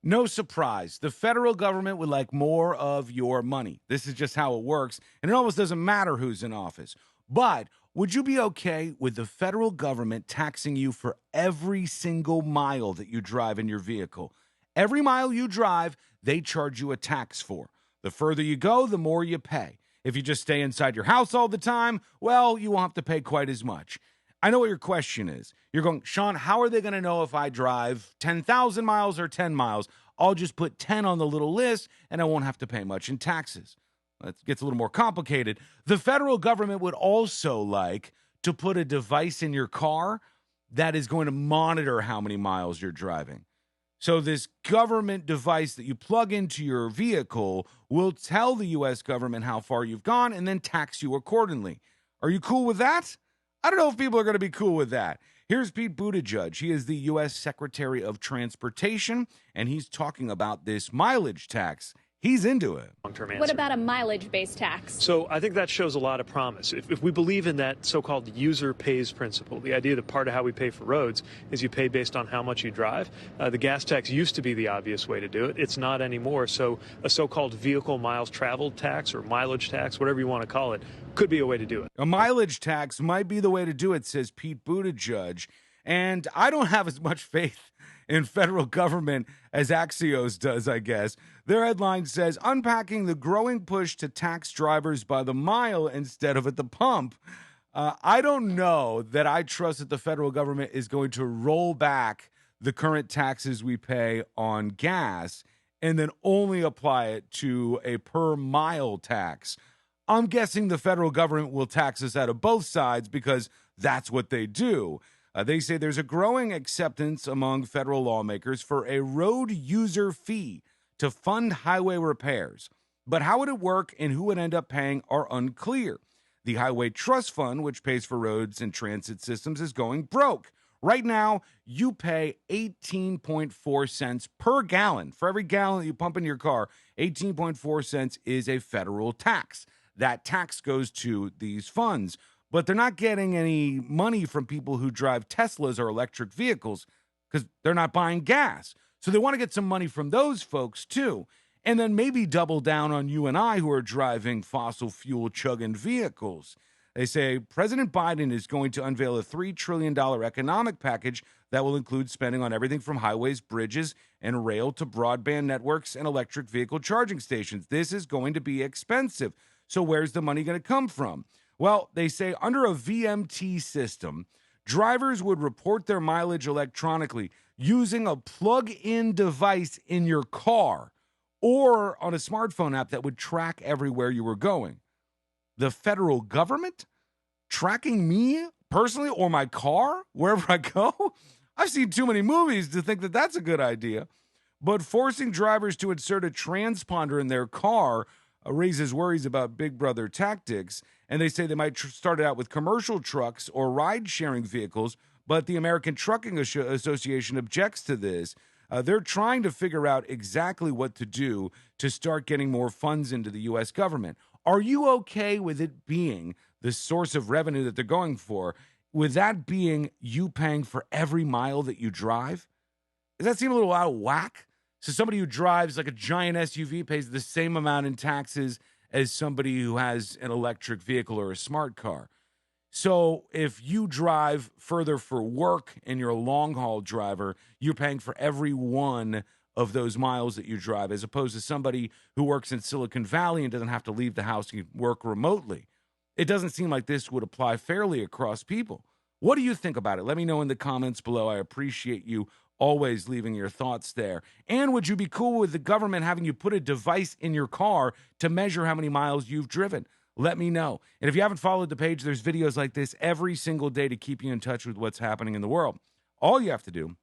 No surprise. The federal government would like more of your money. This is just how it works, and it almost doesn't matter who's in office. But would you be okay with the federal government taxing you for every single mile that you drive in your vehicle? Every mile you drive, they charge you a tax for. The further you go, the more you pay. If you just stay inside your house all the time, well, you won't have to pay quite as much. I know what your question is. You're going, Sean, how are they going to know if I drive 10,000 miles or 10 miles? I'll just put 10 on the little list and I won't have to pay much in taxes. That gets a little more complicated. The federal government would also like to put a device in your car that is going to monitor how many miles you're driving. So this government device that you plug into your vehicle will tell the U.S. government how far you've gone and then tax you accordingly. Are you cool with that? I don't know if people are going to be cool with that. Here's Pete Buttigieg. He is the U.S. Secretary of Transportation, and he's talking about this mileage tax. He's into it. Long-term answer. What about a mileage-based tax? So I think that shows a lot of promise. If we believe in that so-called user pays principle, the idea that part of how we pay for roads is you pay based on how much you drive, the gas tax used to be the obvious way to do it. It's not anymore. So a so-called vehicle miles traveled tax or mileage tax, whatever you want to call it, could be a way to do it. A mileage tax might be the way to do it, says Pete Buttigieg. And I don't have as much faith in federal government as Axios does, I guess. Their headline says, unpacking the growing push to tax drivers by the mile instead of at the pump. I don't know that I trust that the federal government is going to roll back the current taxes we pay on gas and then only apply it to a per mile tax. I'm guessing the federal government will tax us out of both sides because that's what they do. They say there's a growing acceptance among federal lawmakers for a road user fee to fund highway repairs. But how would it work and who would end up paying are unclear. The Highway Trust Fund, which pays for roads and transit systems, is going broke. Right now, you pay 18.4 cents per gallon. For every gallon that you pump in your car, 18.4 cents is a federal tax. That tax goes to these funds. But they're not getting any money from people who drive Teslas or electric vehicles because they're not buying gas. So they want to get some money from those folks too. And then maybe double down on you and I who are driving fossil fuel chugging vehicles. They say President Biden is going to unveil a $3 trillion economic package that will include spending on everything from highways, bridges, and rail to broadband networks and electric vehicle charging stations. This is going to be expensive. So where's the money going to come from? Well, they say under a VMT system, drivers would report their mileage electronically using a plug-in device in your car or on a smartphone app that would track everywhere you were going. The federal government tracking me personally or my car wherever I go? I've seen too many movies to think that that's a good idea. But forcing drivers to insert a transponder in their car raises worries about Big Brother tactics. And they say they might start it out with commercial trucks or ride-sharing vehicles, but the American Trucking Association objects to this. They're trying to figure out exactly what to do to start getting more funds into the U.S. government. Are you okay with it being the source of revenue that they're going for, with that being you paying for every mile that you drive? Does that seem a little out of whack? So somebody who drives like a giant SUV pays the same amount in taxes as somebody who has an electric vehicle or a smart car. So if you drive further for work and you're a long-haul driver, you're paying for every one of those miles that you drive, as opposed to somebody who works in Silicon Valley and doesn't have to leave the house and work remotely. It doesn't seem like this would apply fairly across people. What do you think about it? Let me know in the comments below. I appreciate you always leaving your thoughts there. And would you be cool with the government having you put a device in your car to measure how many miles you've driven? Let me know. And if you haven't followed the page, there's videos like this every single day to keep you in touch with what's happening in the world. All you have to do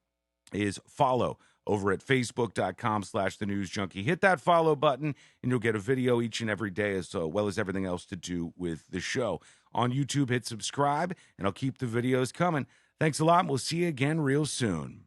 is follow over at facebook.com/The News Junkie. Hit that follow button and you'll get a video each and every day, as well as everything else to do with the show. On YouTube, hit subscribe and I'll keep the videos coming. Thanks a lot. And we'll see you again real soon.